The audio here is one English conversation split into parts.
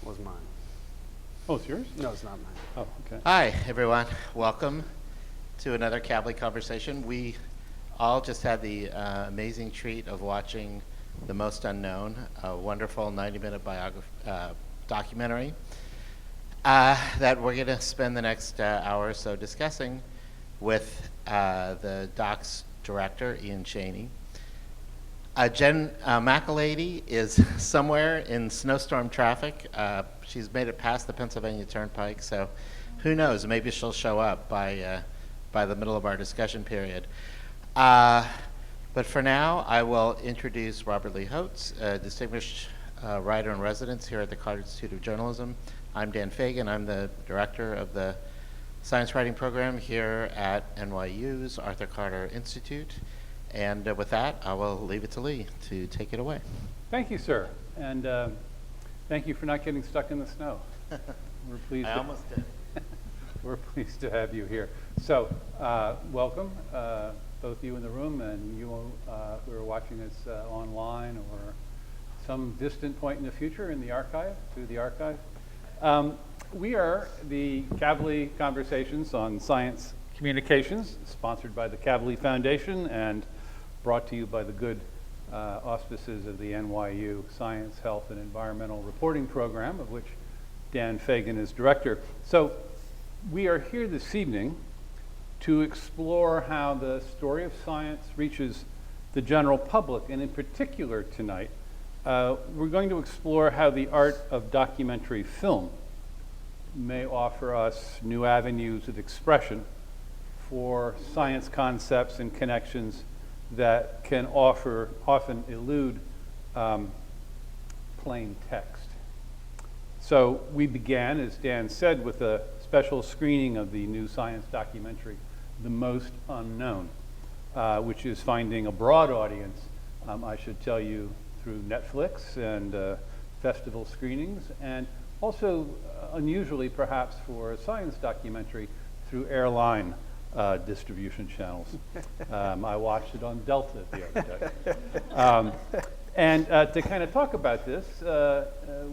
was mine. Oh, it's yours? No, it's not mine. Oh, okay. Hi, everyone. Welcome to another Kavli Conversation. We all just had the amazing treat of watching The Most Unknown, a wonderful 90-minute documentary that we're going to spend the next hour or so discussing with the doc's director, Ian Cheney. Jen Macalady is somewhere in snowstorm traffic. She's made it past the Pennsylvania Turnpike, so who knows? Maybe she'll show up by the middle of our discussion period. But for now, I will introduce Robert Lee Holtz, a distinguished writer in residence here at the Carter Institute of Journalism. I'm Dan Fagan. I'm the director of the science writing program here at NYU's Arthur Carter Institute. And with that, I will leave it to Lee to take it away. Thank you, sir. And thank you for not getting stuck in the snow. We're pleased. I almost did. We're pleased to have you here. So, welcome, both you in the room and you who are watching us online or some distant point in the future in the archive, through the archive. We are the Kavli Conversations on Science Communications, sponsored by the Kavli Foundation and brought to you by the good auspices of the NYU Science, Health, and Environmental Reporting Program, of which Dan Fagan is director. So we are here this evening to explore how the story of science reaches the general public, and in particular tonight, we're going to explore how the art of documentary film may offer us new avenues of expression for science concepts and connections that can often elude plain text. So we began, as Dan said, with a special screening of the new science documentary, The Most Unknown, which is finding a broad audience, I should tell you, through Netflix and festival screenings, and also unusually perhaps for a science documentary through airline distribution channels. I watched it on Delta the other day. And to kind of talk about this,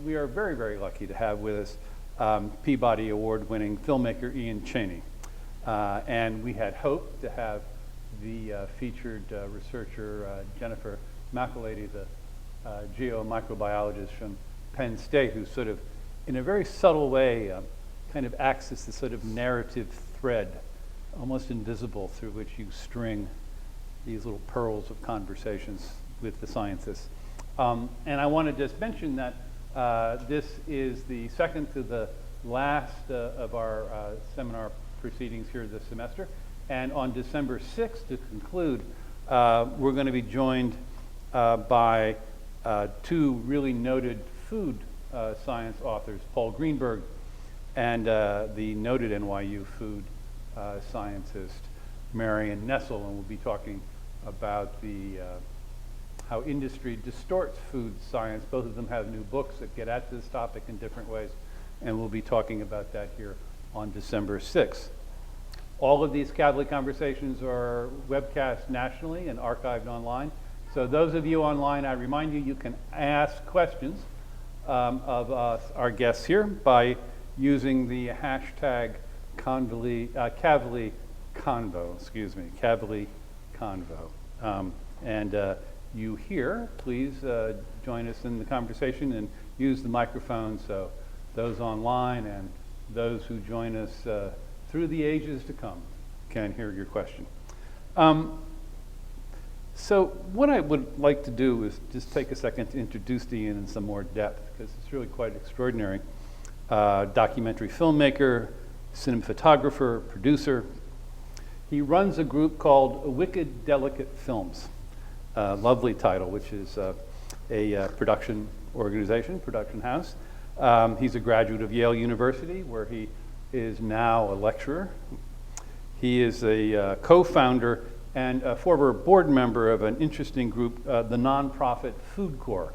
we are very, very lucky to have with us Peabody Award-winning filmmaker Ian Cheney. And we had hoped to have the featured researcher Jennifer Macalady, the geomicrobiologist from Penn State, who sort of, in a very subtle way, kind of acts as the sort of narrative thread, almost invisible, through which you string these little pearls of conversations with the scientists. And I want to just mention that this is the second to the last of our seminar proceedings here this semester. And on December 6th, to conclude, we're going to be joined by two really noted food science authors, Paul Greenberg and the noted NYU food scientist Marion Nessel, and we'll be talking about the how industry distorts food science. Both of them have new books that get at this topic in different ways, and we'll be talking about that here on December 6th. All of these Kavli Conversations are webcast nationally and archived online. So those of you online, I remind you, you can ask questions of our guests here by using the hashtag Kavli Convo. And you here, please join us in the conversation and use the microphone so those online and those who join us through the ages to come can hear your question. So what I would like to do is just take a second to introduce Ian in some more depth, because it's really quite extraordinary. Documentary filmmaker, cinematographer, producer. He runs a group called Wicked Delicate Films, lovely title, which is a production organization, production house. He's a graduate of Yale University, where he is now a lecturer. He is a co-founder and a former board member of an interesting group, the nonprofit Food Corps,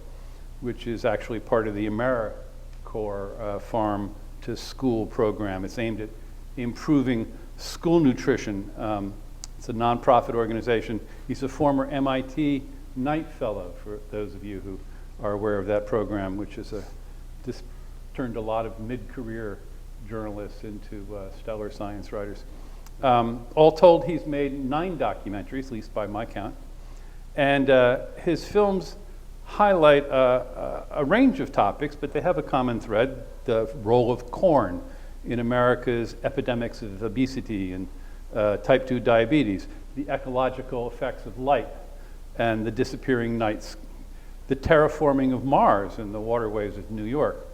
which is actually part of the AmeriCorps Farm to School program. It's aimed at improving school nutrition. It's a nonprofit organization. He's a former MIT Knight Fellow, for those of you who are aware of that program, which is a just turned a lot of mid-career journalists into stellar science writers. All told, he's made 9 documentaries, at least by my count. And his films highlight a range of topics, but they have a common thread: the role of corn in America's epidemics of obesity and type 2 diabetes, the ecological effects of light and the disappearing nights, the terraforming of Mars and the waterways of New York.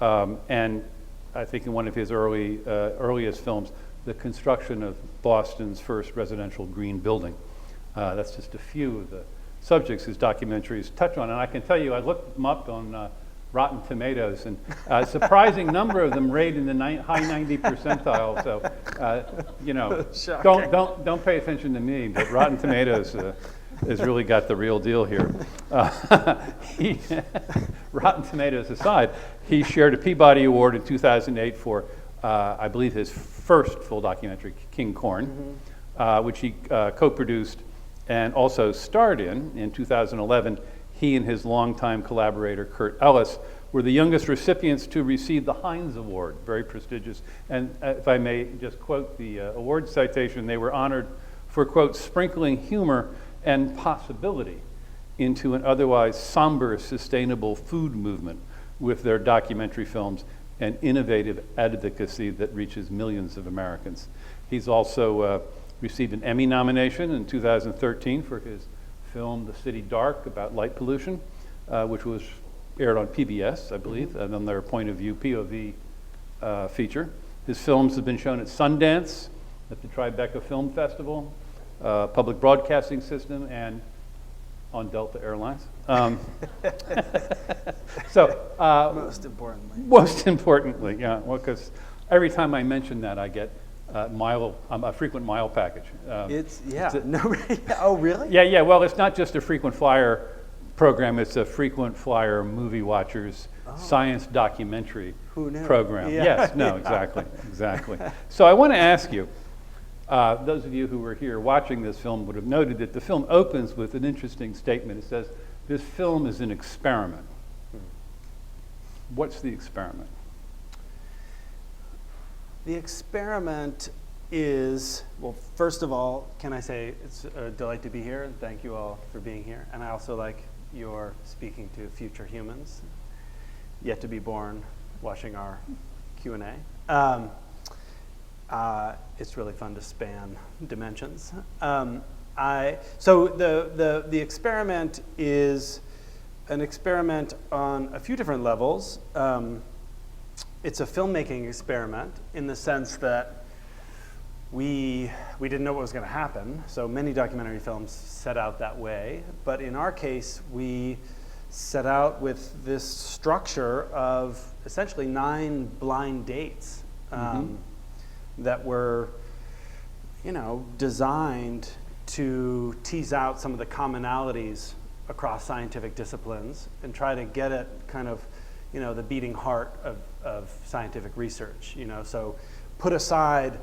And I think in one of his earliest films, the construction of Boston's first residential green building. That's just a few of the subjects his documentaries touch on. And I can tell you, I looked them up on Rotten Tomatoes, and a surprising number of them rate in the high 90 percentile. So, you know, don't pay attention to me, but Rotten Tomatoes has really got the real deal here. Rotten Tomatoes aside, he shared a Peabody Award in 2008 for, I believe, his first full documentary, King Corn, which he co-produced and also starred in 2011. He and his longtime collaborator, Kurt Ellis, were the youngest recipients to receive the Heinz Award, very prestigious. And if I may just quote the award citation, they were honored for, quote, sprinkling humor and possibility into an otherwise somber, sustainable food movement with their documentary films and innovative advocacy that reaches millions of Americans. He's also received an Emmy nomination in 2013 for his film The City Dark, about light pollution, which was aired on PBS, I believe, and on their point of view POV feature. His films have been shown at Sundance, at the Tribeca Film Festival, Public Broadcasting System, and on Delta Airlines. Most importantly, yeah, well, because every time I mention that, I get a frequent mile package. Oh, really? Yeah. Well, it's not just a frequent flyer program; it's a frequent flyer movie watchers science documentary program. Yeah. Yes. No. Exactly. So I want to ask you. Those of you who were here watching this film would have noted that the film opens with an interesting statement. It says, "This film is an experiment." What's the experiment? The experiment is, well, first of all, can I say it's a delight to be here, and thank you all for being here. And I also like your speaking to future humans, yet to be born, watching our Q&A. It's really fun to span dimensions. So the experiment is an experiment on a few different levels. It's a filmmaking experiment in the sense that we didn't know what was going to happen. So many documentary films set out that way. But in our case, we set out with this structure of essentially 9 blind dates that were, designed to tease out some of the commonalities across scientific disciplines and try to get at kind of, the beating heart of scientific research. So put aside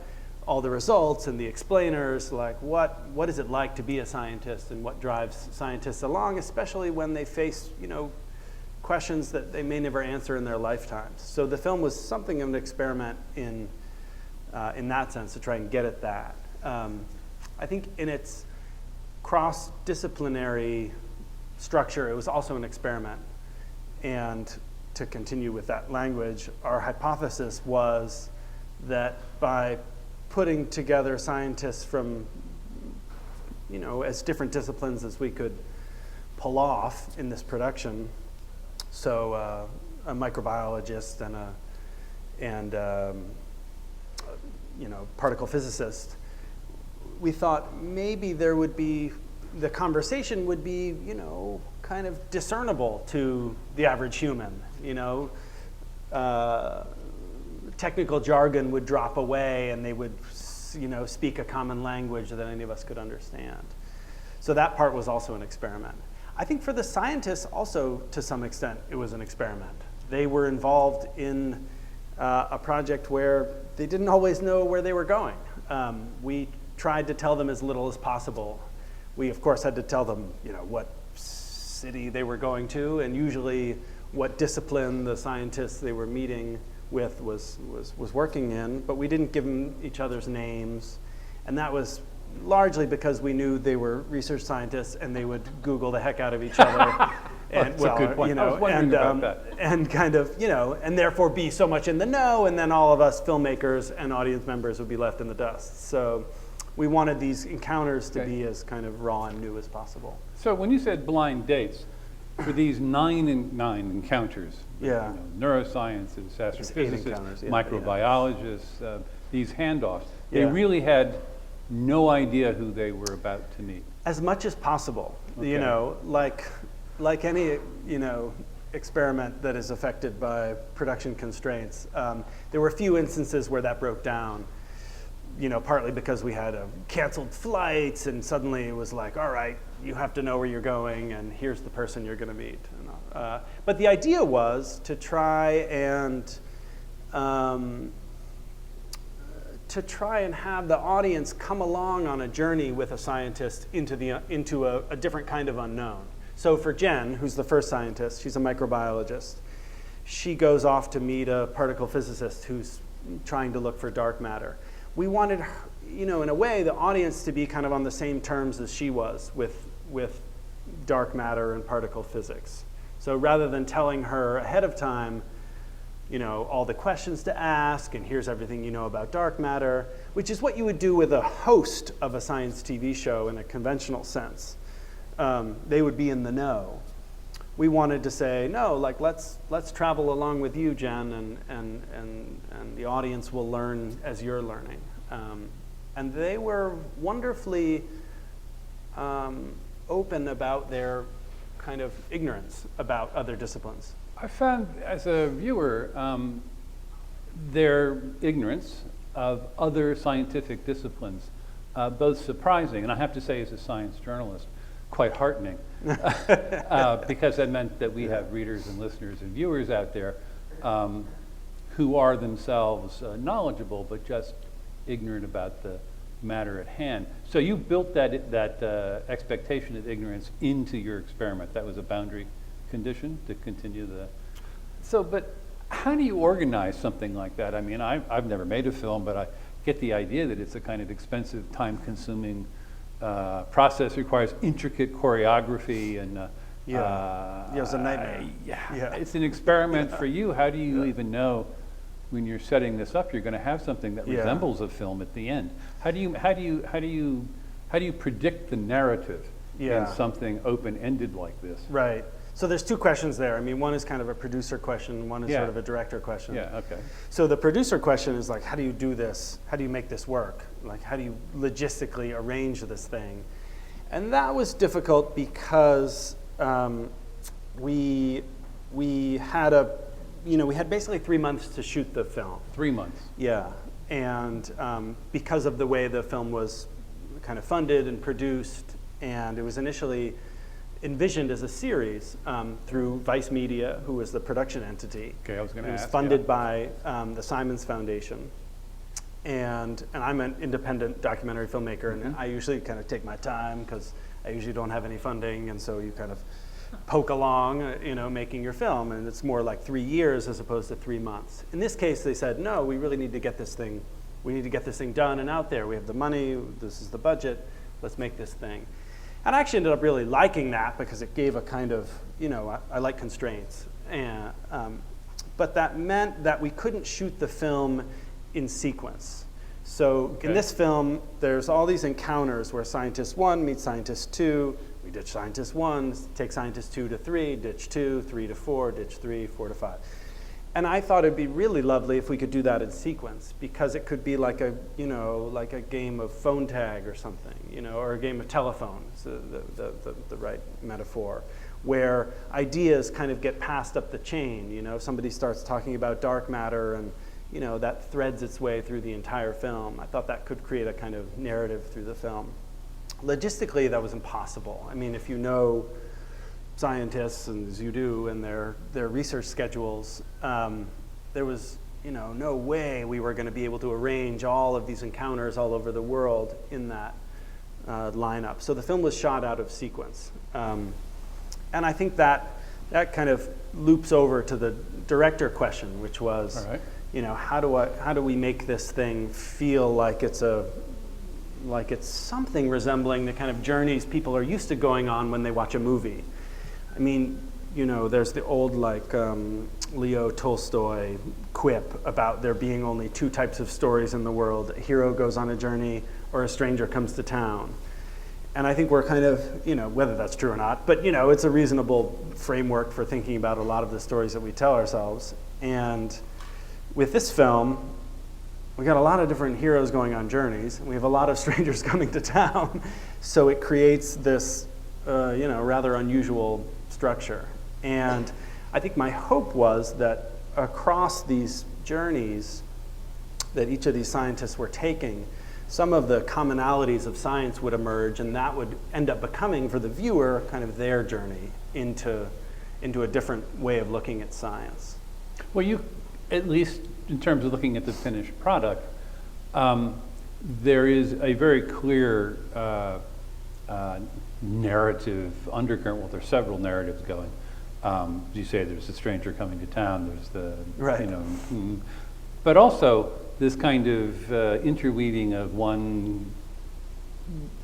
all the results and the explainers, like what is it like to be a scientist and what drives scientists along, especially when they face, questions that they may never answer in their lifetimes. So the film was something of an experiment in that sense to try and get at that. I think in its cross-disciplinary structure, it was also an experiment. And to continue with that language, our hypothesis was that by putting together scientists from, as different disciplines as we could pull off in this production, so a microbiologist and particle physicist, we thought maybe there would be, the conversation would be, kind of discernible to the average human. Technical jargon would drop away and they would, speak a common language that any of us could understand. So that part was also an experiment. I think for the scientists also, to some extent, it was an experiment. They were involved in a project where they didn't always know where they were going. We tried to tell them as little as possible. We, of course, had to tell them, what city they were going to, and usually what discipline the scientists they were meeting with was working in, but we didn't give them each other's names. And that was largely because we knew they were research scientists and they would Google the heck out of each other. And, That's a good point. I was wondering about that. And kind of, and therefore be so much in the know, and then all of us filmmakers and audience members would be left in the dust. So we wanted these encounters to be as kind of raw and new as possible. So when you said blind dates, for these 9 encounters, Yeah. Neurosciences, astrophysicists, encounters, yeah, microbiologists, these handoffs, they Yeah. really had no idea who they were about to meet. As much as possible, Okay. like any, experiment that is affected by production constraints. There were a few instances where that broke down, partly because we had canceled flights and suddenly it was like, all right, you have to know where you're going and here's the person you're going to meet. But the idea was to try and have the audience come along on a journey with a scientist into a different kind of unknown. So for Jen, who's the first scientist, she's a microbiologist. She goes off to meet a particle physicist who's trying to look for dark matter. We wanted her, in a way, the audience to be kind of on the same terms as she was with dark matter and particle physics. So rather than telling her ahead of time, all the questions to ask, and here's everything you know about dark matter, which is what you would do with a host of a science TV show in a conventional sense. They would be in the know. We wanted to say, no, let's travel along with you, Jen, and the audience will learn as you're learning. And they were wonderfully open about their kind of ignorance about other disciplines. I found, as a viewer, their ignorance of other scientific disciplines both surprising, and I have to say, as a science journalist, quite heartening, because that meant that we have readers and listeners and viewers out there who are themselves knowledgeable, but just ignorant about the matter at hand. So you built that expectation of ignorance into your experiment. That was a boundary condition to continue the... So, but how do you organize something like that? I mean, I've never made a film, but I get the idea that it's a kind of expensive, time-consuming process, requires intricate choreography and... it was a nightmare. Yeah. It's an experiment for you. How do you even know when you're setting this up, you're going to have something that resembles a film at the end? How do you predict the narrative in something open-ended like this? Right. So there's two questions there. I mean, one is kind of a producer question, one is sort of a director question. Yeah, okay. So the producer question is like, how do you do this? How do you make this work? Like, how do you logistically arrange this thing? And that was difficult because we had we had basically 3 months to shoot the film. 3 months. Yeah, and because of the way the film was kind of funded and produced, and it was initially envisioned as a series through Vice Media, who was the production entity. Okay, I was going to ask. It was funded by the Simons Foundation. And I'm an independent documentary filmmaker, and I usually kind of take my time because I usually don't have any funding, and so you kind of poke along, making your film, and it's more like 3 years as opposed to 3 months. In this case, they said, no, we really need to get this thing. We need to get this thing done and out there. We have the money. This is the budget. Let's make this thing. And I actually ended up really liking that because it gave a kind of, I like constraints. And, but that meant that we couldn't shoot the film in sequence. So in this film, there's all these encounters where scientist 1 meets scientist 2. We ditch scientist 1, take scientist 2 to 3, ditch 2, 3 to 4, ditch 3, 4 to 5. And I thought it'd be really lovely if we could do that in sequence, because it could be like a, like a game of phone tag or something, or a game of telephone, is the right metaphor, where ideas kind of get passed up the chain. Somebody starts talking about dark matter and, that threads its way through the entire film. I thought that could create a kind of narrative through the film. Logistically, that was impossible. I mean, if you know scientists, and as you do, and their research schedules, there was no way we were going to be able to arrange all of these encounters all over the world in that lineup. So the film was shot out of sequence, and I think that kind of loops over to the director question, which was, All right. you know, how do we make this thing feel like it's something resembling the kind of journeys people are used to going on when they watch a movie. I mean, you know, there's the old Leo Tolstoy quip about there being only two types of stories in the world: a hero goes on a journey or a stranger comes to town. And I think we're kind of, you know, whether that's true or not, but, you know, it's a reasonable framework for thinking about a lot of the stories that we tell ourselves. And with this film, we got a lot of different heroes going on journeys, and we have a lot of strangers coming to town. So it creates this, you know, rather unusual structure. And I think my hope was that across these journeys that each of these scientists were taking, some of the commonalities of science would emerge, and that would end up becoming, for the viewer, kind of their journey into a different way of looking at science. Well, you, at least in terms of looking at the finished product, there is a very clear narrative undercurrent. Well, there's several narratives going. As you say, there's a stranger coming to town. There's the, right. You know, but also this kind of interweaving of one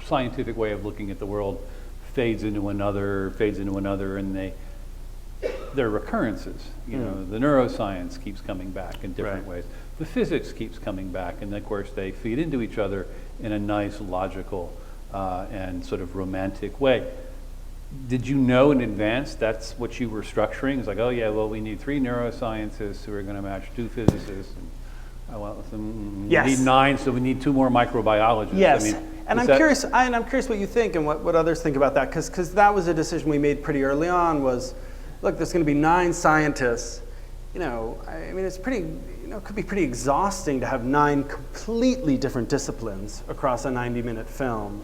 scientific way of looking at the world fades into another, and they're recurrences. You know, the neuroscience keeps coming back in different ways. The physics keeps coming back, and of course they feed into each other in a nice, logical, and sort of romantic way. Did you know in advance that's what you were structuring? It's like, oh yeah, well, we need 3 neuroscientists who are going to match 2 physicists. And, we yes. need 9, so we need 2 more microbiologists. Yes, I mean, and I'm curious what you think and what others think about that, because that was a decision we made pretty early on. Was, look, there's going to be 9 scientists. You know, I mean, it's pretty. You know, it could be pretty exhausting to have 9 completely different disciplines across a 90-minute film.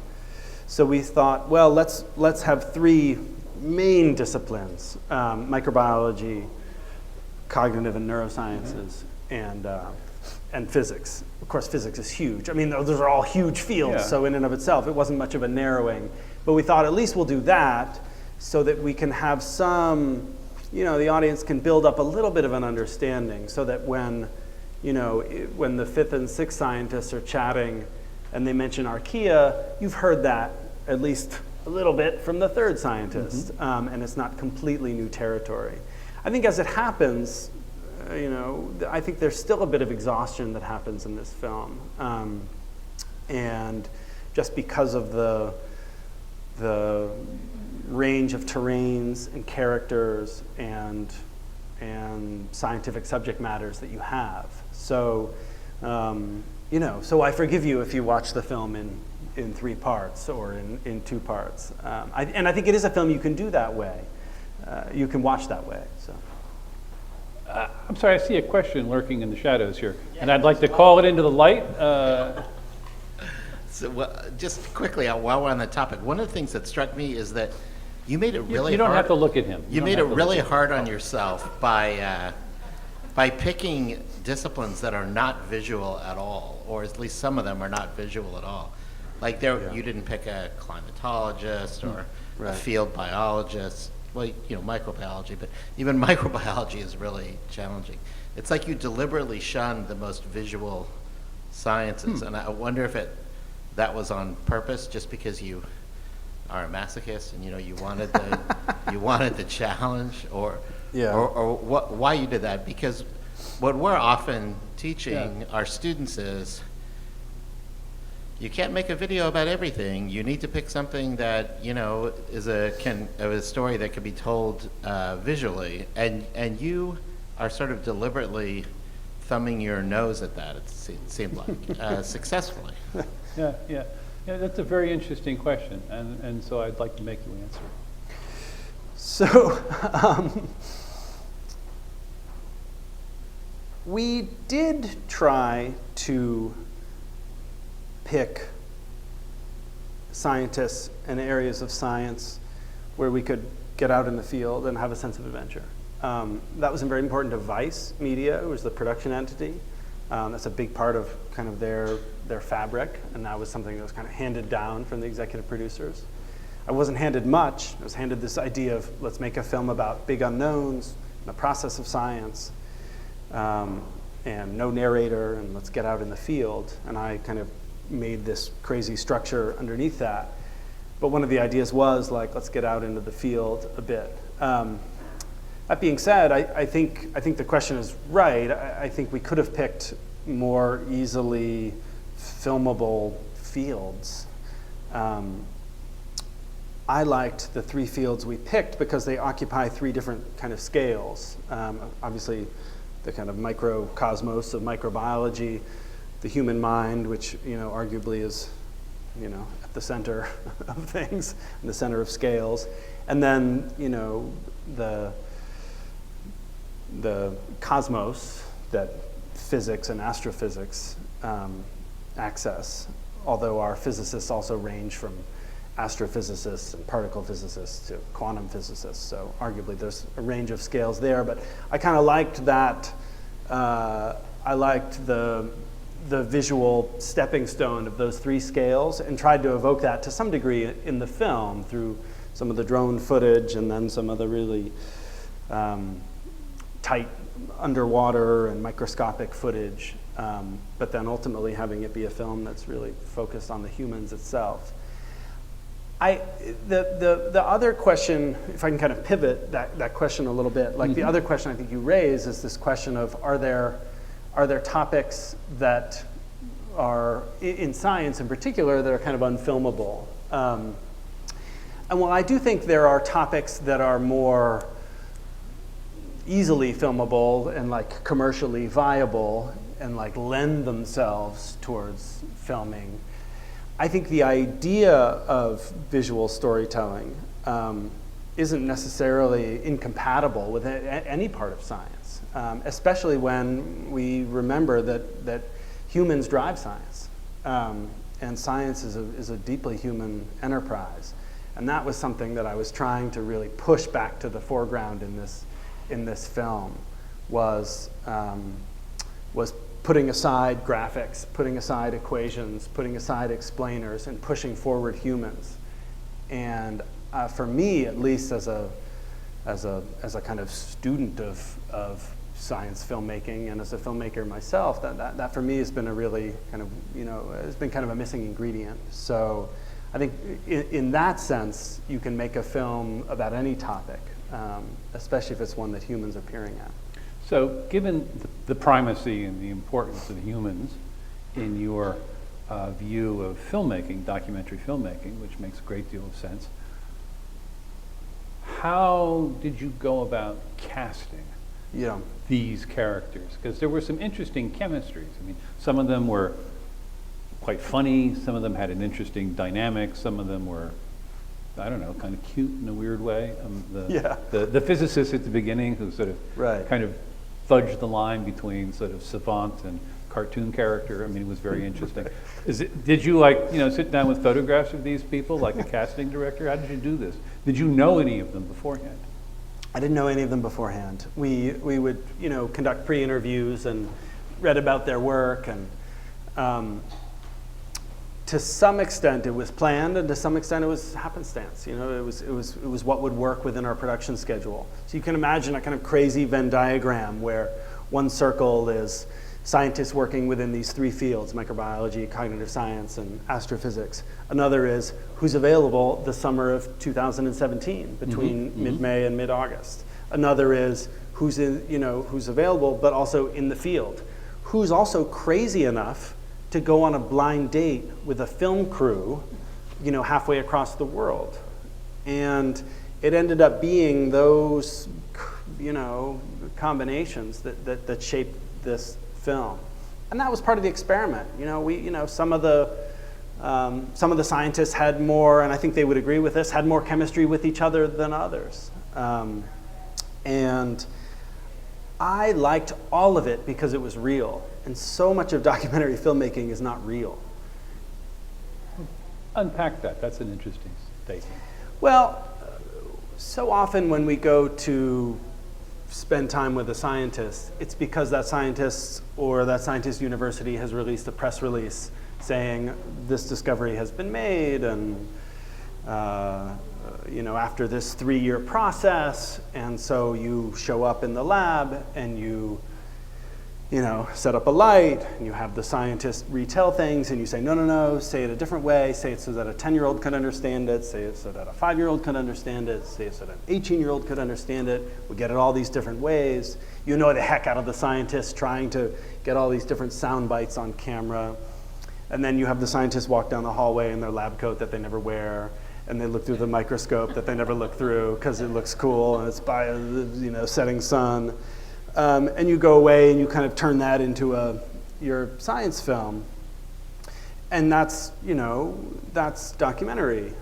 So we thought, well, let's have 3 main disciplines: microbiology, cognitive and neurosciences, and physics. Of course, physics is huge. I mean, those are all huge fields. Yeah. So in and of itself, it wasn't much of a narrowing. But we thought at least we'll do that so that we can have some, you know, the audience can build up a little bit of an understanding, so that when, you know, when the 5th and 6th scientists are chatting and they mention archaea, you've heard that at least a little bit from the 3rd scientist, and it's not completely new territory. I think as it happens, you know, I think there's still a bit of exhaustion that happens in this film, and just because of the range of terrains and characters and scientific subject matters that you have. So, you know, so I forgive you if you watch the film in 3 parts or in 2 parts. And I think it is a film you can do that way. You can watch that way. So. I'm sorry, I see a question lurking in the shadows here, and I'd like to call it into the light. So, well, just quickly, while we're on that topic, one of the things that struck me is that you made it really You don't hard. have to look at him. You made it really hard on yourself by picking disciplines that are not visual at all, or at least some of them are not visual at all. Like you didn't pick a climatologist or a field biologist. Well, you know, microbiology, but even microbiology is really challenging. It's like you deliberately shunned the most visual sciences, and I wonder if that was on purpose, just because you are a masochist and, you know, you wanted the challenge, or why you did that. Because what we're often teaching our students is, you can't make a video about everything. You need to pick something that, you know, is a story that can be told visually, and you are sort of deliberately thumbing your nose at that. It seemed like successfully. Yeah, that's a very interesting question, and so I'd like to make you answer. So, we did try to pick scientists and areas of science where we could get out in the field and have a sense of adventure. That was very important to Vice Media, who was the production entity. That's a big part of kind of their fabric, and that was something that was kind of handed down from the executive producers. I wasn't handed much. I was handed this idea of, let's make a film about big unknowns, the process of science, and no narrator, and let's get out in the field. And I kind of made this crazy structure underneath that. But one of the ideas was, like, let's get out into the field a bit. That being said, I think the question is right. I think we could have picked more easily filmable fields. I liked the 3 fields we picked because they occupy 3 different kind of scales. Obviously, the kind of microcosmos of microbiology, the human mind, which, you know, arguably is, you know, at the center of things, in the center of scales, and then, you know, the cosmos that physics and astrophysics access, although our physicists also range from astrophysicists and particle physicists to quantum physicists, so arguably there's a range of scales there, but I kind of liked that. I liked the visual stepping stone of those 3 scales and tried to evoke that to some degree in the film through some of the drone footage and then some of the really tight underwater and microscopic footage, but then ultimately having it be a film that's really focused on the humans itself. The other question, if I can kind of pivot that question a little bit, like the other question I think you raise is this question of are there topics that are, in science in particular, that are kind of unfilmable? And while I do think there are topics that are more easily filmable and like commercially viable and like lend themselves towards filming, I think the idea of visual storytelling isn't necessarily incompatible with any part of science, especially when we remember that humans drive science, and science is a deeply human enterprise. And that was something that I was trying to really push back to the foreground in this film, was putting aside graphics, putting aside equations, putting aside explainers, and pushing forward humans. And for me, at least as a kind of student of science filmmaking and as a filmmaker myself, that for me has been a really kind of, you know, it's been kind of a missing ingredient. So I think in that sense, you can make a film about any topic, especially if it's one that humans are peering at. So given the primacy and the importance of humans in your view of filmmaking, documentary filmmaking, which makes a great deal of sense, how did you go about casting these characters? Because there were some interesting chemistries. I mean, some of them were quite funny, some of them had an interesting dynamic, some of them were, I don't know, kind of cute in a weird way. The physicist at the beginning who sort of kind of fudged the line between sort of savant and cartoon character. I mean, it was very interesting. Did you sit down with photographs of these people like a casting director? How did you do this? Did you know any of them beforehand? I didn't know any of them beforehand. We would conduct pre-interviews and read about their work, and to some extent it was planned, and to some extent it was happenstance. It was what would work within our production schedule. So you can imagine a kind of crazy Venn diagram where one circle is scientists working within these 3 fields: microbiology, cognitive science, and astrophysics. Another is who's available the summer of 2017 between mid-May and mid-August. Another is who's available but also in the field. Who's also crazy enough to go on a blind date with a film crew, halfway across the world. And it ended up being those, combinations that shaped this film. And that was part of the experiment. Some of the scientists had more, and I think they would agree with this, had more chemistry with each other than others. And I liked all of it because it was real. And so much of documentary filmmaking is not real. Unpack that. That's an interesting statement. Well, so often when we go to spend time with a scientist, it's because that scientist or that scientist university has released a press release saying this discovery has been made, and after this 3-year process, and so you show up in the lab and you set up a light, and you have the scientist retell things, and you say, no, say it a different way, say it so that a 10-year-old could understand it, say it so that a 5-year-old could understand it, say it so that an 18-year-old could understand it. We get it all these different ways. You annoy the heck out of the scientists trying to get all these different sound bites on camera. And then you have the scientists walk down the hallway in their lab coat that they never wear, and they look through the microscope that they never look through because it looks cool and it's by the setting sun. And you go away and you kind of turn that into your science film. And that's documentary.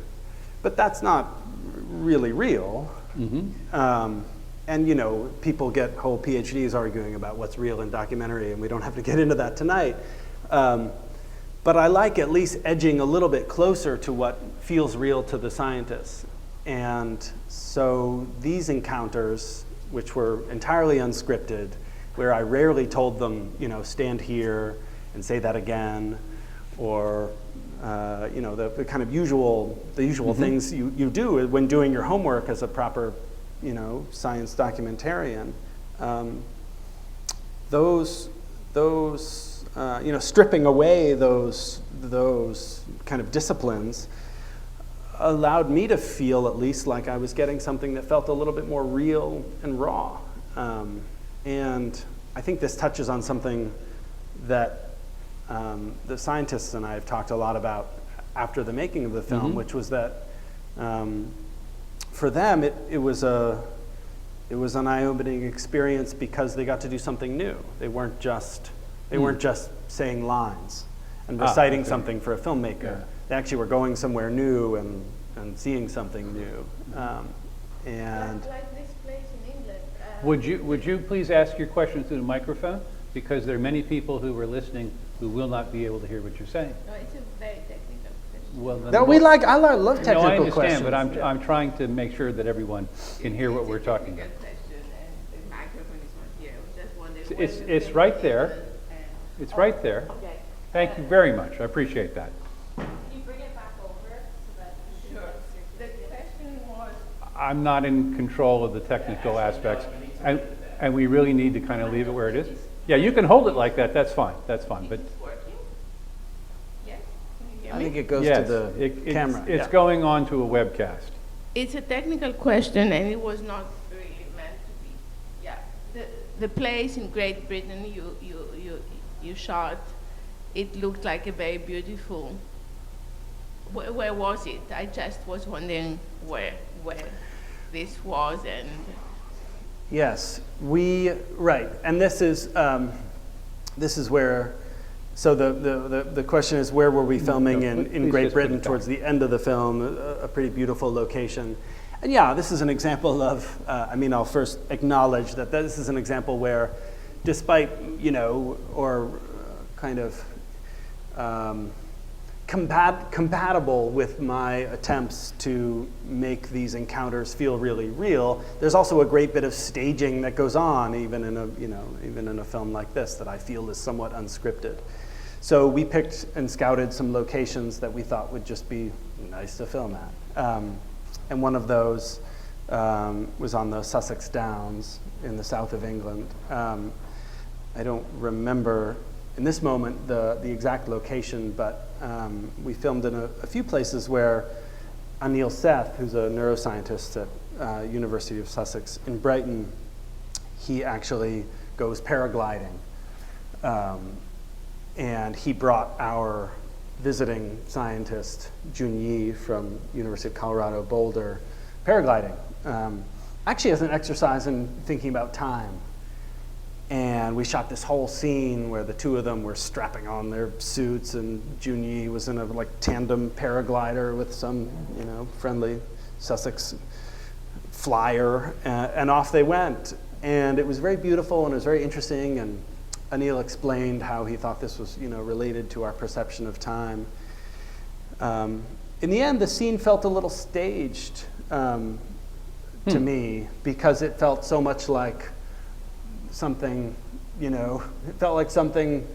But that's not really real. Mm-hmm. And people get whole PhDs arguing about what's real in documentary, and we don't have to get into that tonight. But I like at least edging a little bit closer to what feels real to the scientists. And so these encounters, which were entirely unscripted, where I rarely told them, stand here and say that again, or the kind of usual mm-hmm. things you do when doing your homework as a proper, science documentarian. Stripping away those kind of disciplines allowed me to feel at least like I was getting something that felt a little bit more real and raw. And I think this touches on something that the scientists and I have talked a lot about after the making of the film, mm-hmm. which was that for them it was an eye-opening experience because they got to do something new. They weren't just saying lines and reciting something for a filmmaker. Yeah. They actually were going somewhere new and seeing something new. And like this place in England. Would you please ask your question through the microphone? Because there are many people who are listening who will not be able to hear what you're saying. No, it's a very technical question. Well, then no, I love technical no, I understand, questions. but I'm trying to make sure that everyone can hear what we're talking about. It's a technical question, and the microphone is not here. I was just wondering It's right there. It's right there. Okay. Thank you very much. I appreciate that. Can you bring it back over so that we can Sure. get The question was, I'm not in control of the technical aspects, and we really need to kind of leave it where it is. Yeah, you can hold it like that. That's fine. That's fine. But is this working? Yes? Can you hear I me? think it goes yes, to the camera. It's yeah. going on to a webcast. It's a technical question, and it was not really meant to be. Yeah, the place in Great Britain you shot, it looked like a very beautiful. Where was it? I just was wondering where this was, and Yes, right, and this is where. So the question is, where were we filming in please Great just put Britain it towards down. the end of the film? A pretty beautiful location, and yeah, this is an example of. I'll first acknowledge that this is an example where, despite kind of compatible with my attempts to make these encounters feel really real, there's also a great bit of staging that goes on, even in a film like this, that I feel is somewhat unscripted. So we picked and scouted some locations that we thought would just be nice to film at, and one of those was on the Sussex Downs in the south of England. I don't remember in this moment the exact location, but we filmed in a few places where Anil Seth, who's a neuroscientist at University of Sussex in Brighton, he actually goes paragliding. And he brought our visiting scientist, Jun Yi, from University of Colorado Boulder, paragliding. Actually as an exercise in thinking about time. And we shot this whole scene where the two of them were strapping on their suits, and Jun Yi was in a tandem paraglider with some friendly Sussex flyer, and off they went. And it was very beautiful and it was very interesting, and Anil explained how he thought this was related to our perception of time. In the end, the scene felt a little staged to me, because it felt so much like something, it felt like something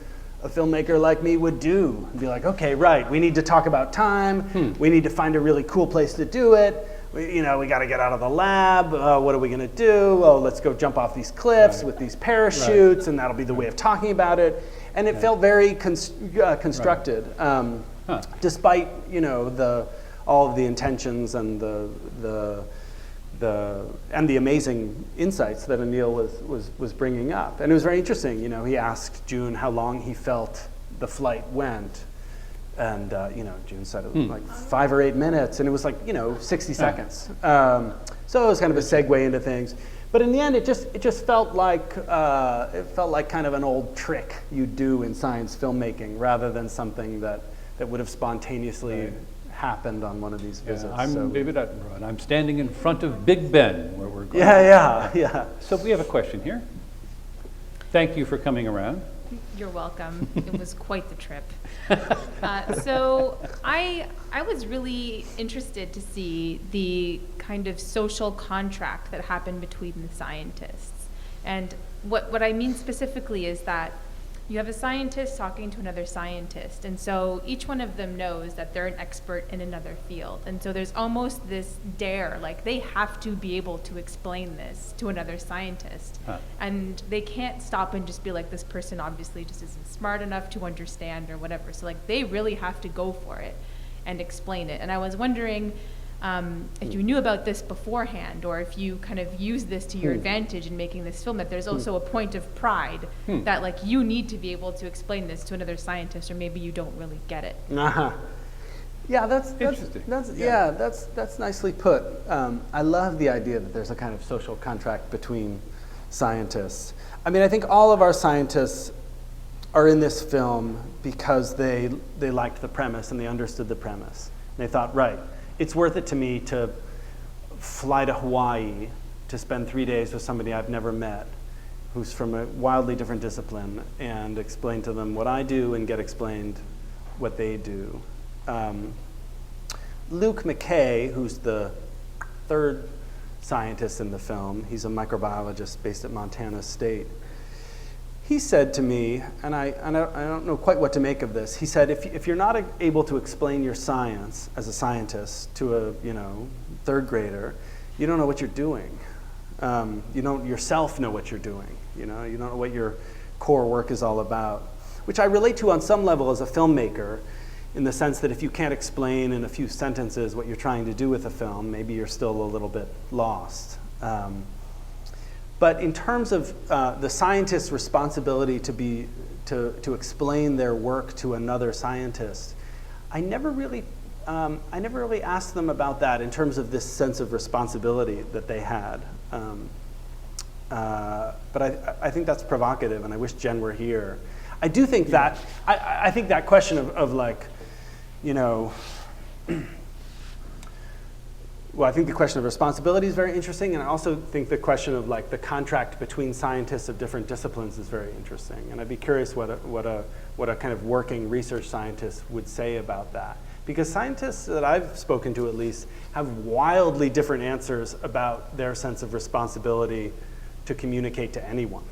a filmmaker like me would do. And be like, okay, right, we need to talk about time. We need to find a really cool place to do it. we got to get out of the lab. What are we going to do? Oh, let's go jump off these cliffs with these parachutes, and that'll be the way of talking about it. And it felt very constructed, despite all of the intentions and the amazing insights that Anil was bringing up. And it was very interesting. He asked June how long he felt the flight went. And, June said it was like 5 or 8 minutes, and it was like, 60 seconds. So it was kind of a segue into things. But in the end, it just felt like, kind of an old trick you do in science filmmaking, rather than something that would have spontaneously happened on one of these visits. I'm David Attenborough, and I'm standing in front of Big Ben, where we're going. Yeah. So we have a question here. Thank you for coming around. You're welcome. It was quite the trip. So I was really interested to see the kind of social contract that happened between the scientists. And what I mean specifically is that you have a scientist talking to another scientist, and so each one of them knows that they're an expert in another field. And so there's almost this dare, like they have to be able to explain this to another scientist. And they can't stop and just be like, this person obviously just isn't smart enough to understand or whatever. So like they really have to go for it and explain it. And I was wondering if you knew about this beforehand, or if you kind of use this to your advantage in making this film, that there's also a point of pride that like you need to be able to explain this to another scientist, or maybe you don't really get it. Yeah, that's Interesting. That's nicely put. I love the idea that there's a kind of social contract between scientists. I mean, I think all of our scientists are in this film because they liked the premise and they understood the premise. And they thought, right, it's worth it to me to fly to Hawaii to spend 3 days with somebody I've never met, who's from a wildly different discipline, and explain to them what I do and get explained what they do. Luke McKay, who's the third scientist in the film, he's a microbiologist based at Montana State. He said to me, and I don't know quite what to make of this, he said, if you're not able to explain your science as a scientist to a third grader, you don't know what you're doing. You don't yourself know what you're doing. You don't know what your core work is all about, which I relate to on some level as a filmmaker, in the sense that if you can't explain in a few sentences what you're trying to do with a film, maybe you're still a little bit lost. But in terms of the scientist's responsibility to explain their work to another scientist, I never really asked them about that in terms of this sense of responsibility that they had. But I think that's provocative, and I wish Jen were here. I do think that I think that question of like, well, I think the question of responsibility is very interesting, and I also think the question of like the contract between scientists of different disciplines is very interesting. And I'd be curious what a kind of working research scientist would say about that, because scientists that I've spoken to, at least, have wildly different answers about their sense of responsibility to communicate to anyone.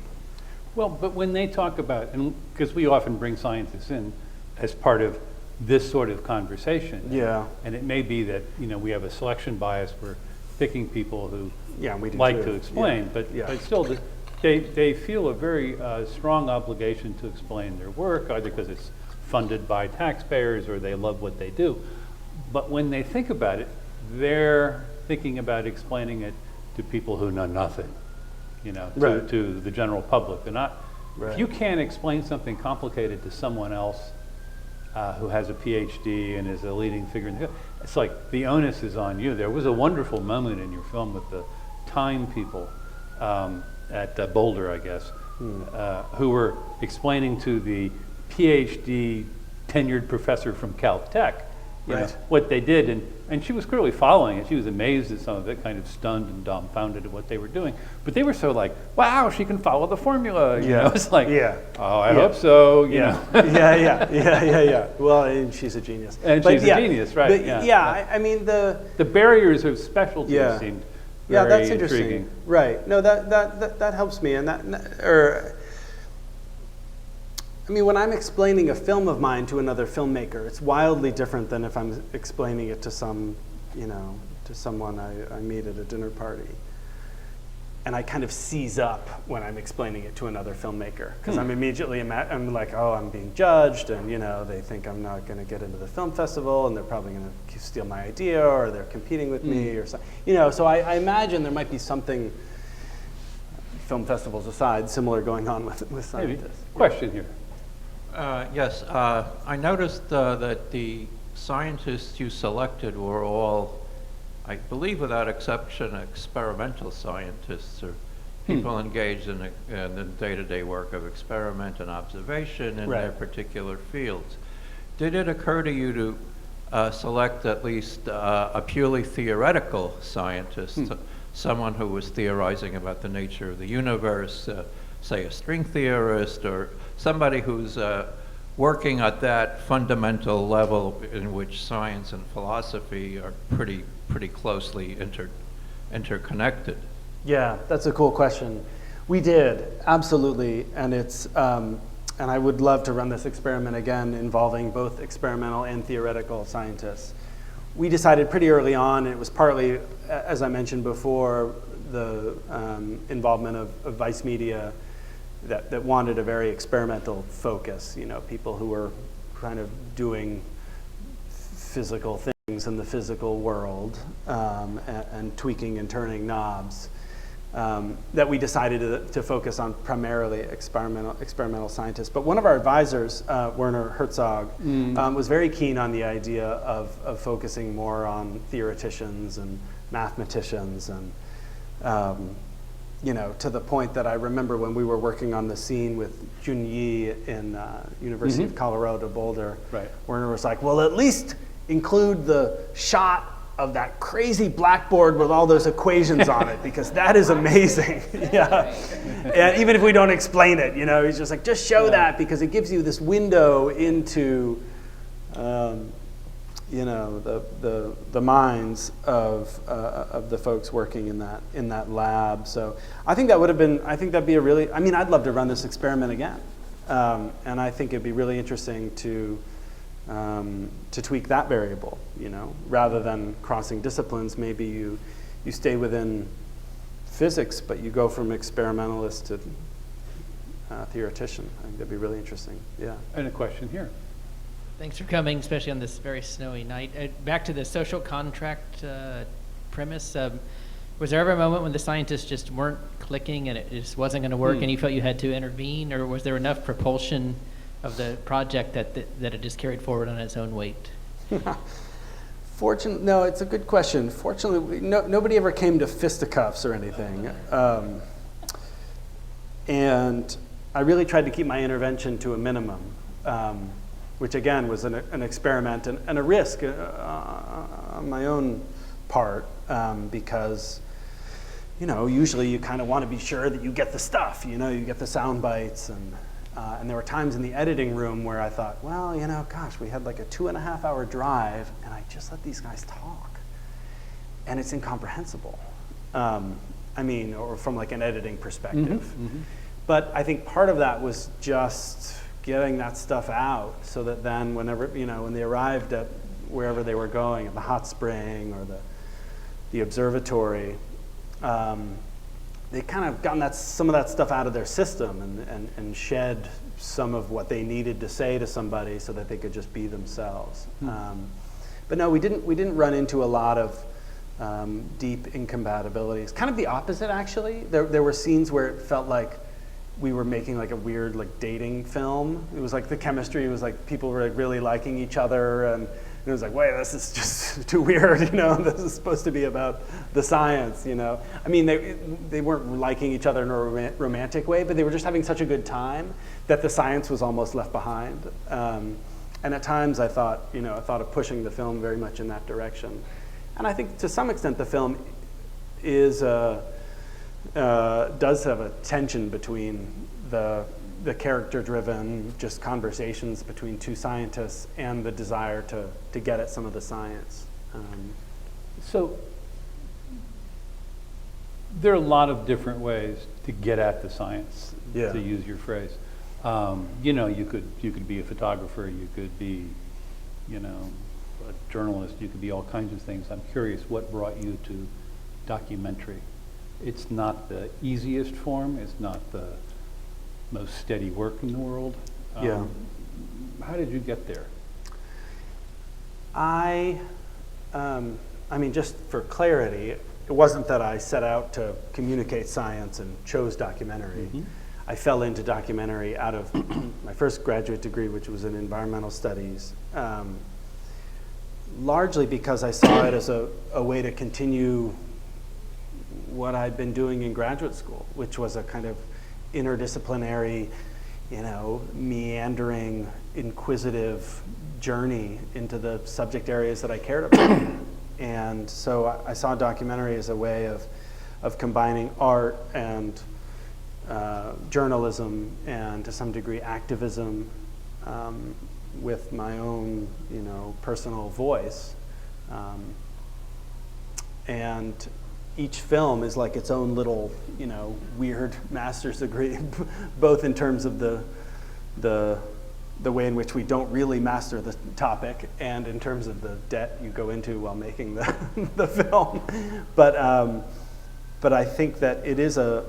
Well, but when they talk about, and because we often bring scientists in as part of this sort of conversation. Yeah. And it may be that, we have a selection bias. We're picking people who we do like too. to explain, Yeah. but still, they feel a very strong obligation to explain their work, either because it's funded by taxpayers or they love what they do. But when they think about it, they're thinking about explaining it to people who know nothing, Right. to the general public. They're not. Right. If you can't explain something complicated to someone else who has a PhD and is a leading figure in the field, it's like the onus is on you. There was a wonderful moment in your film with the time people at Boulder, I guess, who were explaining to the PhD tenured professor from Caltech what they did, and she was clearly following it. She was amazed at some of it, kind of stunned and dumbfounded at what they were doing. But they were so like, wow, she can follow the formula. It's like, oh, I hope so. Yeah. Well, and she's a genius. And she's a genius, right? But I mean the barriers of specialty seemed very that's interesting. intriguing. Right. No, that helps me, and I mean, when I'm explaining a film of mine to another filmmaker, it's wildly different than if I'm explaining it to some, to someone I meet at a dinner party. And I kind of seize up when I'm explaining it to another filmmaker, because I'm immediately, I'm like, oh, I'm being judged, and they think I'm not going to get into the film festival, and they're probably going to steal my idea, or they're competing with me, or something. So I imagine there might be something, film festivals aside, similar going on with scientists. Maybe. Question here. Yes, I noticed that the scientists you selected were all, I believe without exception, experimental scientists or people engaged in the day-to-day work of experiment and observation in their particular fields. Did it occur to you to select at least a purely theoretical scientist, someone who was theorizing about the nature of the universe, say a string theorist, or somebody who's working at that fundamental level in which science and philosophy are pretty closely interconnected? Yeah, that's a cool question. We did, absolutely, and it's and I would love to run this experiment again involving both experimental and theoretical scientists. We decided pretty early on, and it was partly, as I mentioned before, the involvement of Vice Media that wanted a very experimental focus, people who were kind of doing physical things in the physical world and tweaking and turning knobs, that we decided to focus on primarily experimental scientists. But one of our advisors, Werner Herzog, was very keen on the idea of focusing more on theoreticians and mathematicians, and to the point that I remember when we were working on the scene with Jun Yi in University of Colorado Boulder, Werner was like, well, at least include the shot of that crazy blackboard with all those equations on it, because that is amazing. And even if we don't explain it, he's just like, just show that, because it gives you this window into the minds of the folks working in that lab. So I think that'd be a really, I'd love to run this experiment again. And I think it'd be really interesting to tweak that variable, rather than crossing disciplines. Maybe you stay within physics, but you go from experimentalist to theoretician. I think that'd be really interesting. Yeah. And a question here. Thanks for coming, especially on this very snowy night. Back to the social contract premise. Was there ever a moment when the scientists just weren't clicking and it just wasn't going to work, and you felt you had to intervene, or was there enough propulsion of the project that it just carried forward on its own weight? No, it's a good question. Fortunately, nobody ever came to fisticuffs or anything. And I really tried to keep my intervention to a minimum, which again was an experiment and a risk on my own part, because usually you kind of want to be sure that you get the stuff, you get the sound bites, and there were times in the editing room where I thought, well, gosh, we had like a 2.5-hour drive, and I just let these guys talk, and it's incomprehensible. Or from like an editing perspective. But I think part of that was just getting that stuff out, so that then whenever, when they arrived at wherever they were going, at the hot spring or the observatory, they kind of gotten some of that stuff out of their system and shed some of what they needed to say to somebody so that they could just be themselves. But no, we didn't run into a lot of deep incompatibilities. Kind of the opposite, actually. There were scenes where it felt like we were making like a weird like dating film. It was like the chemistry was like people were like really liking each other, and it was like, wait, this is just too weird, This is supposed to be about the science, They weren't liking each other in a romantic way, but they were just having such a good time that the science was almost left behind. And at times I thought of pushing the film very much in that direction. And I think to some extent the film is does have a tension between the character-driven just conversations between two scientists and the desire to get at some of the science. So there are a lot of different ways to get at the science, to use your phrase. You could be a photographer, you could be, a journalist, you could be all kinds of things. I'm curious, what brought you to documentary? It's not the easiest form, it's not the most steady work in the world. Yeah. How did you get there? I mean, just for clarity, it wasn't that I set out to communicate science and chose documentary. I fell into documentary out of my first graduate degree, which was in environmental studies, largely because I saw it as a way to continue what I'd been doing in graduate school, which was a kind of interdisciplinary, meandering, inquisitive journey into the subject areas that I cared about. And so I saw documentary as a way of combining art and journalism and, to some degree, activism with my own, personal voice. And each film is like its own little, weird master's degree, both in terms of the way in which we don't really master the topic, and in terms of the debt you go into while making the film. But I think that it is a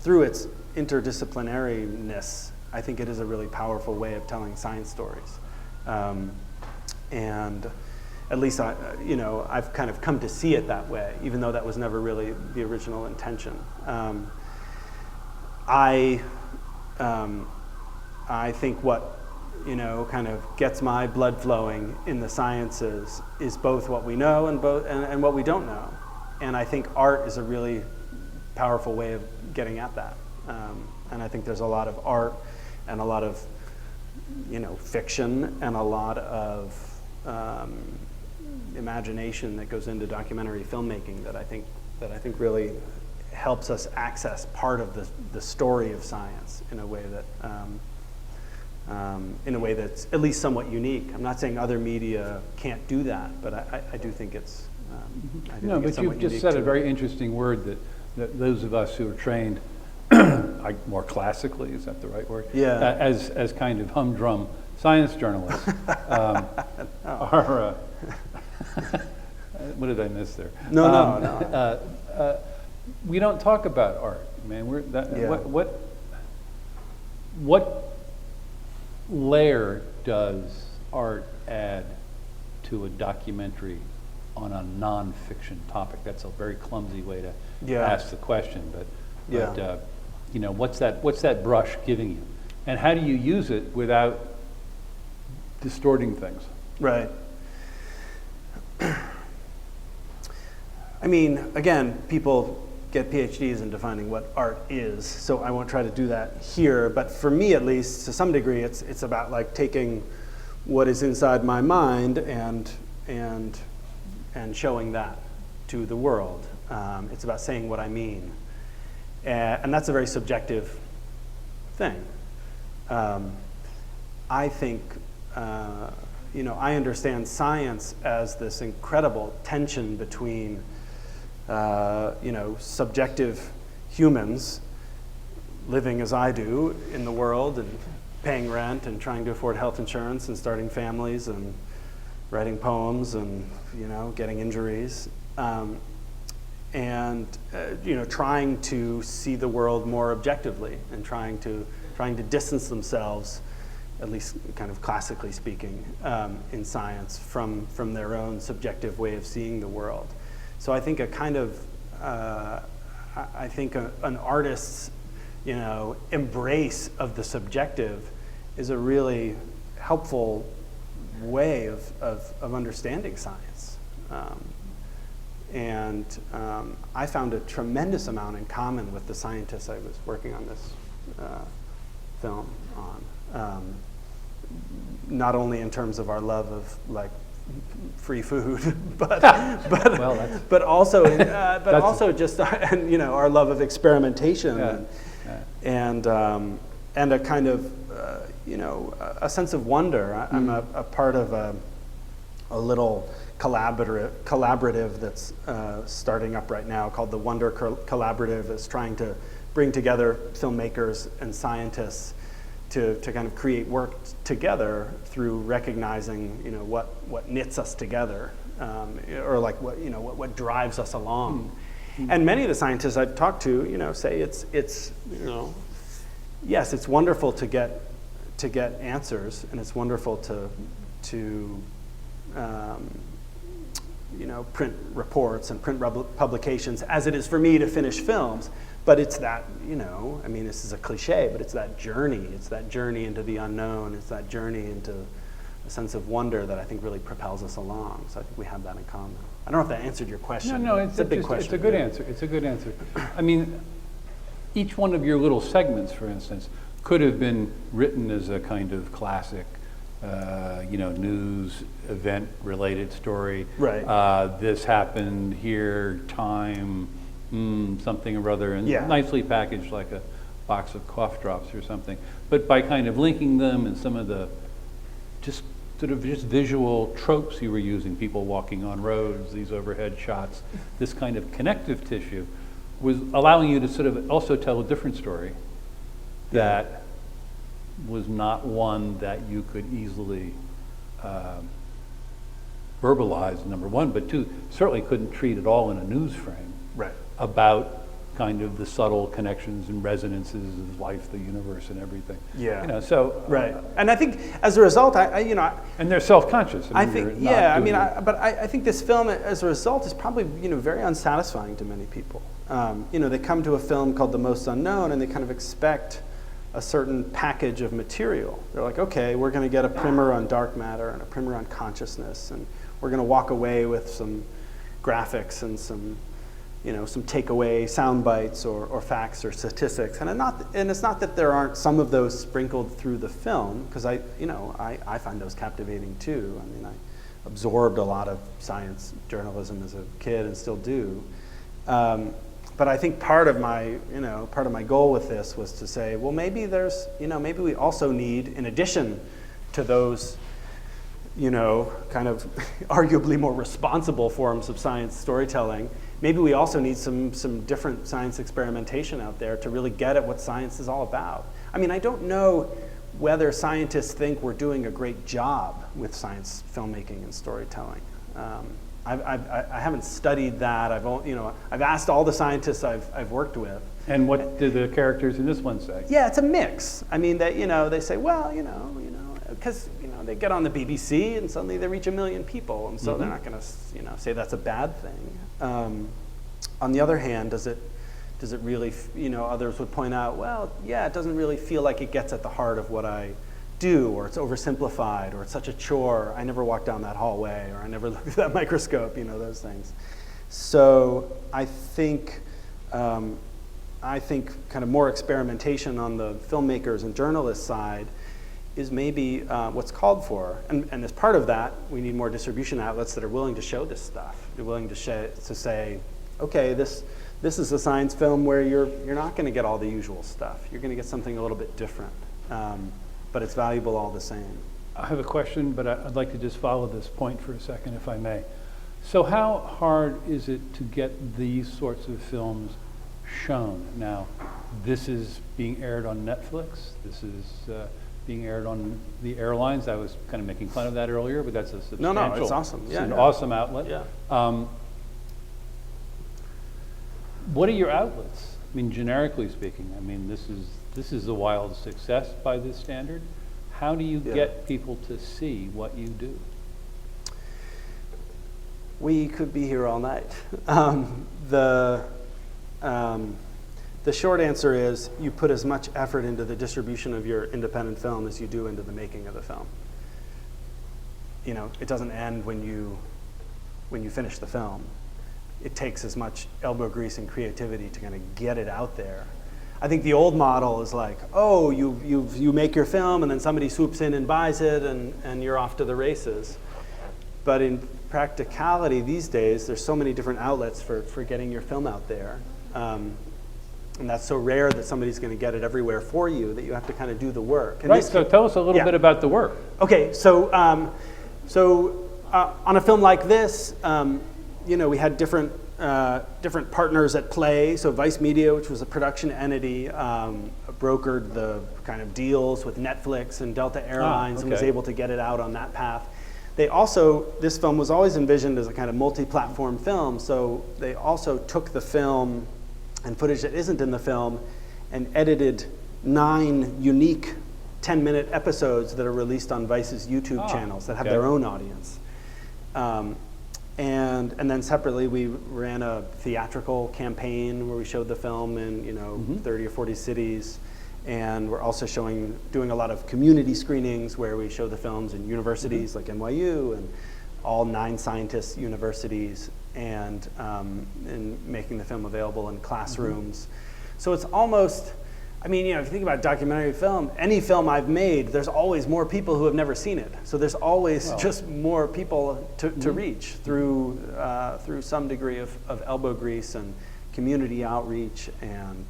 through its interdisciplinariness, I think it is a really powerful way of telling science stories. And at least I've kind of come to see it that way, even though that was never really the original intention. I think what kind of gets my blood flowing in the sciences is both what we know and what we don't know. And I think art is a really powerful way of getting at that. And I think there's a lot of art and a lot of fiction and a lot of imagination that goes into documentary filmmaking that I think really helps us access part of the story of science in a way that's at least somewhat unique. I'm not saying other media can't do that, but I do think it's But you've just said a very interesting word that those of us who are trained more classically, is that the right word? Yeah. As kind of humdrum science journalists are. What did I miss there? No. We don't talk about art, man. What layer does art add to a documentary on a non-fiction topic? That's a very clumsy way to ask the question, but what's that brush giving you, and how do you use it without distorting things? Right. I mean, again, people get PhDs in defining what art is, so I won't try to do that here. But for me, at least, to some degree, it's about like taking what is inside my mind and showing that to the world. It's about saying what I mean, and that's a very subjective thing. I think I understand science as this incredible tension between subjective humans living as I do in the world and paying rent and trying to afford health insurance and starting families and writing poems and getting injuries, and trying to see the world more objectively and trying to distance themselves, at least kind of classically speaking, in science from their own subjective way of seeing the world. So I think an artist's embrace of the subjective is a really helpful way of understanding science. And I found a tremendous amount in common with the scientists I was working on this film on. Not only in terms of our love of free food, but also just our love of experimentation and a kind of a sense of wonder. I'm a part of a little collaborative that's starting up right now called the Wonder Collaborative. It's trying to bring together filmmakers and scientists to kind of create work together through recognizing, you know, what knits us together, or like what drives us along. And many of the scientists I've talked to, you know, say it's you know, yes, it's wonderful to get answers, and it's wonderful to you know, print reports and print publications, as it is for me to finish films. But it's that, you know, I mean, this is a cliche, but it's that journey. It's that journey into the unknown. It's that journey into a sense of wonder that I think really propels us along. So I think we have that in common. I don't know if that answered your question. No, it's a big question. It's a good answer. It's a good answer. I mean, each one of your little segments, for instance, could have been written as a kind of classic, you know, news event related story. Right. This happened here, time, something or other, and nicely packaged like a box of cough drops or something. But by kind of linking them and some of the just sort of just visual tropes you were using, people walking on roads, these overhead shots, this kind of connective tissue was allowing you to sort of also tell a different story that was not one that you could easily verbalize, number one, but two, certainly couldn't treat it all in a news frame. Right. About kind of the subtle connections and resonances of life, the universe, and everything. Yeah. You know, so right. And I think as a result, I you know. And they're self-conscious. I think, yeah. I mean, I think this film, as a result, is probably, you know, very unsatisfying to many people. You know, they come to a film called The Most Unknown, and they kind of expect a certain package of material. They're like, okay, we're going to get a primer on dark matter and a primer on consciousness, and we're going to walk away with some graphics and some, you know, some takeaway sound bites or facts or statistics. And it's not that there aren't some of those sprinkled through the film, because I find those captivating too. I mean, I absorbed a lot of science journalism as a kid and still do. But I think part of my goal with this was to say, well, maybe maybe we also need, in addition to those, you know, kind of arguably more responsible forms of science storytelling, maybe we also need some different science experimentation out there to really get at what science is all about. I mean, I don't know whether scientists think we're doing a great job with science filmmaking and storytelling. I haven't studied that. I've asked all the scientists I've worked with. And what do the characters in this one say? Yeah, it's a mix. I mean, they say, well, because they get on the BBC and suddenly they reach 1 million people, and so they're not going to say that's a bad thing. On the other hand, does it really? Others would point out, well, yeah, it doesn't really feel like it gets at the heart of what I do, or it's oversimplified, or it's such a chore. I never walked down that hallway, or I never looked at that microscope. Those things. So I think kind of more experimentation on the filmmakers and journalists side is maybe what's called for. And as part of that, we need more distribution outlets that are willing to show this stuff. They're willing to say, okay, this is a science film where you're not going to get all the usual stuff. You're going to get something a little bit different, but it's valuable all the same. I have a question, but I'd like to just follow this point for a second, if I may. So how hard is it to get these sorts of films shown? Now, this is being aired on Netflix. This is being aired on the airlines. I was kind of making fun of that earlier, but that's a substantial. No, it's awesome. It's an awesome outlet. Yeah. What are your outlets? I mean, generically speaking, I mean, this is a wild success by this standard. How do you get people to see what you do? We could be here all night. The short answer is you put as much effort into the distribution of your independent film as you do into the making of the film. It doesn't end when you finish the film. It takes as much elbow grease and creativity to kind of get it out there. I think the old model is like, oh, you make your film and then somebody swoops in and buys it and you're off to the races. But in practicality these days, there's so many different outlets for getting your film out there. And that's so rare that somebody's going to get it everywhere for you that you have to kind of do the work. Right, so tell us a little bit about the work. Okay, so on a film like this, we had different different partners at play. So Vice Media, which was a production entity, brokered the kind of deals with Netflix and Delta Airlines and was okay. able to get it out on that path. They also, this film was always envisioned as a kind of multi-platform film, so they also took the film and footage that isn't in the film and edited 9 unique 10-minute episodes that are released on Vice's YouTube channels that have okay. their own audience. And then separately, we ran a theatrical campaign where we showed the film in 30 or 40 cities. And we're also doing a lot of community screenings where we show the films in universities like NYU and all 9 scientists universities, and making the film available in classrooms. So it's almost, I mean, if you think about documentary film, any film I've made, there's always more people who have never seen it. So there's always just more people to reach through some degree of elbow grease and community outreach and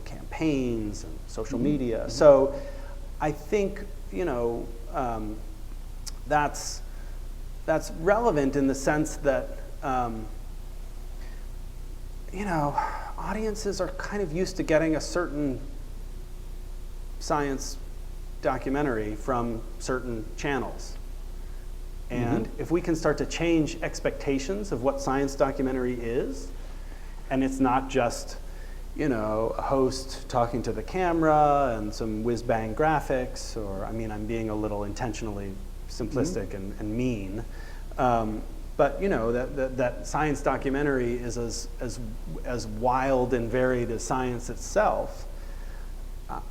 campaigns and social media. So I think that's relevant in the sense that audiences are kind of used to getting a certain science documentary from certain channels. And if we can start to change expectations of what science documentary is, and it's not just a host talking to the camera and some whiz-bang graphics, or I'm being a little intentionally simplistic and mean, but that science documentary is as wild and varied as science itself.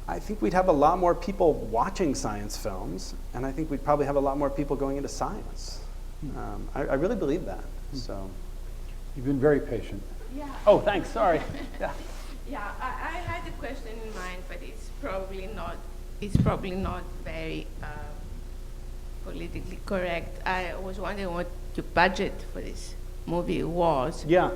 I think we'd have a lot more people watching science films, and I think we'd probably have a lot more people going into science. I really believe that. So, You've been very patient. Yeah. oh, thanks. Sorry. Yeah. Yeah, I had a question in mind, but it's probably not very politically correct. I was wondering what the budget for this movie was. Yeah.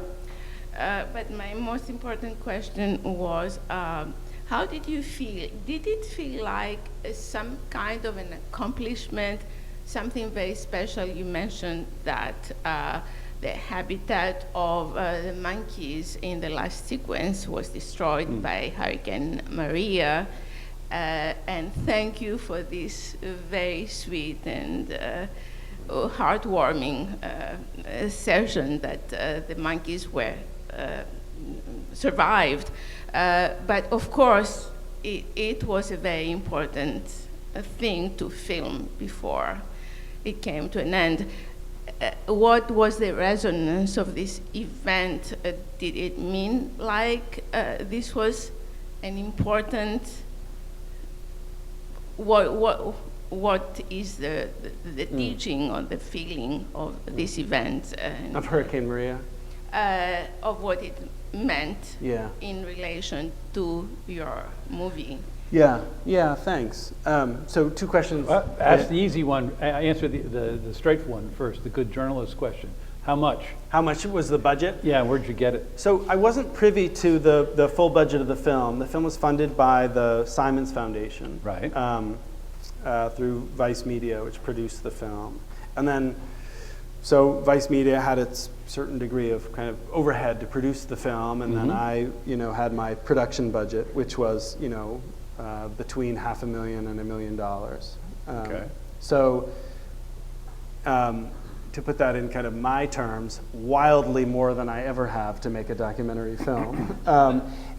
But my most important question was, how did you feel? Did it feel like some kind of an accomplishment, something very special? You mentioned that the habitat of the monkeys in the last sequence was destroyed by Hurricane Maria. And thank you for this very sweet and heartwarming session that the monkeys were survived. But of course, it was a very important thing to film before it came to an end. What was the resonance of this event? Did it mean like this was an important? What is the teaching or the feeling of this event? Of Hurricane Maria? Of what it meant Yeah. in relation to your movie? Yeah, thanks. So 2 questions. Ask the easy one. Answer the straight one first, the good journalist question. How much? How much was the budget? Yeah, where'd you get it? So I wasn't privy to the full budget of the film. The film was funded by the Simons Foundation. Right. Through Vice Media, which produced the film. And then, so Vice Media had its certain degree of kind of overhead to produce the film, and then I, had my production budget, which was, between $500,000 and $1 million. Okay. So, to put that in kind of my terms, wildly more than I ever have to make a documentary film,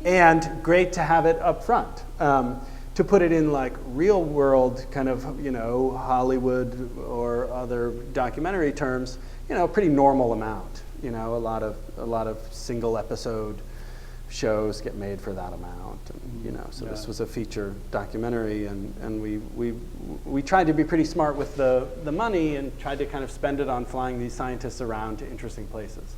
and great to have it up front. To put it in like real world kind of, Hollywood or other documentary terms, pretty normal amount. A lot of single episode shows get made for that amount, and so this was a feature documentary, and we tried to be pretty smart with the money and tried to kind of spend it on flying these scientists around to interesting places.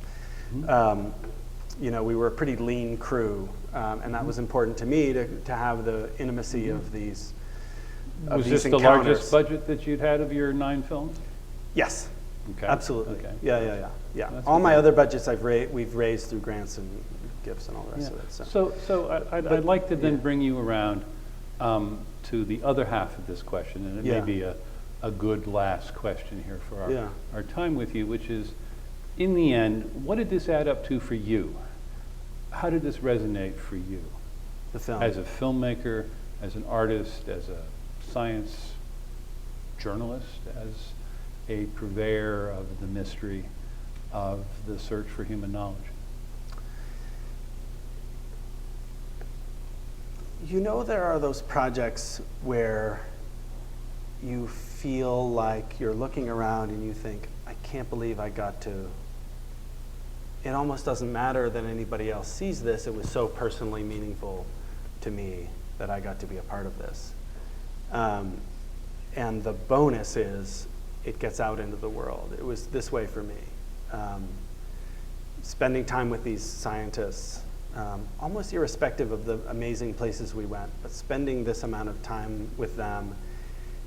We were a pretty lean crew, and that was important to me to have the intimacy of these Was this the largest budget that you'd had of your 9 films? Yes. Okay. Absolutely. Okay. Yeah. That's All my good. other budgets we've raised through grants and gifts and all the rest of it. So I'd like to then bring you around to the other half of this question, and it may be a good last question here for our time with you, which is, in the end, what did this add up to for you? How did this resonate for you? The film. As a filmmaker, as an artist, as a science journalist, as a purveyor of the mystery of the search for human knowledge? You know, there are those projects where you feel like you're looking around and you think, I can't believe I got to. It almost doesn't matter that anybody else sees this. It was so personally meaningful to me that I got to be a part of this. And the bonus is it gets out into the world. It was this way for me. Spending time with these scientists, almost irrespective of the amazing places we went, but spending this amount of time with them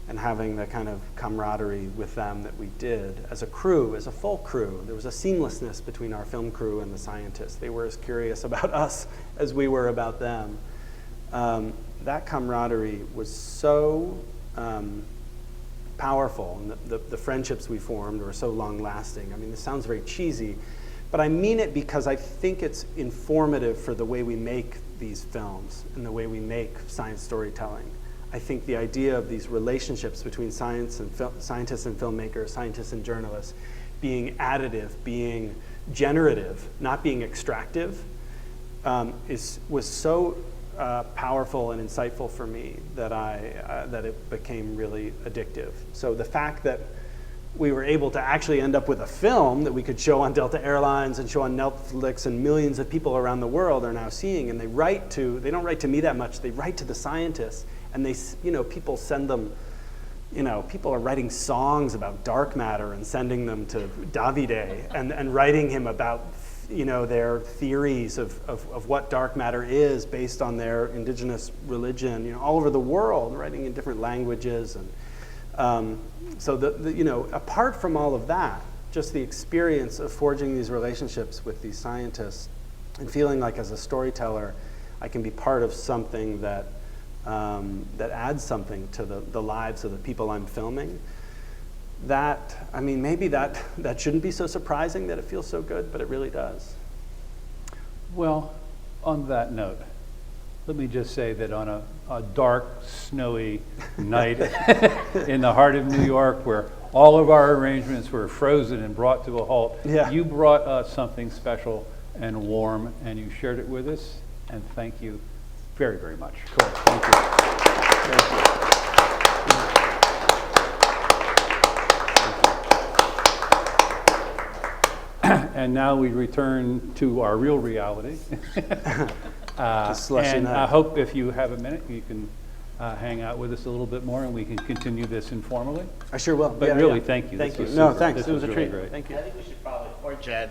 and having the kind of camaraderie with them that we did as a crew, as a full crew. There was a seamlessness between our film crew and the scientists. They were as curious about us as we were about them. That camaraderie was so powerful, and the friendships we formed were so long-lasting. I mean, this sounds very cheesy, but I mean it because I think it's informative for the way we make these films and the way we make science storytelling. I think the idea of these relationships between scientists and filmmakers, scientists and journalists, being additive, being generative, not being extractive, was so powerful and insightful for me that that it became really addictive. So the fact that we were able to actually end up with a film that we could show on Delta Airlines and show on Netflix, and millions of people around the world are now seeing, and they don't write to me that much, they write to the scientists, and people send them, people are writing songs about dark matter and sending them to Davide and writing him about their theories of what dark matter is based on their indigenous religion, all over the world, writing in different languages. And so apart from all of that, just the experience of forging these relationships with these scientists and feeling like as a storyteller, I can be part of something that adds something to the lives of the people I'm filming. Maybe that shouldn't be so surprising that it feels so good, but it really does. Well, on that note, let me just say that on a dark, snowy night in the heart of New York, where all of our arrangements were frozen and brought to a halt, you brought us something special and warm, and you shared it with us, and thank you very, very much. Cool. Thank you. Thank you. And now we return to our real reality. And I hope if you have a minute, you can hang out with us a little bit more, and we can continue this informally. I sure will. But thank you. Thank you. This was No, super. thanks. This It was a really treat. great. Thank you. I think we should probably, or Jed,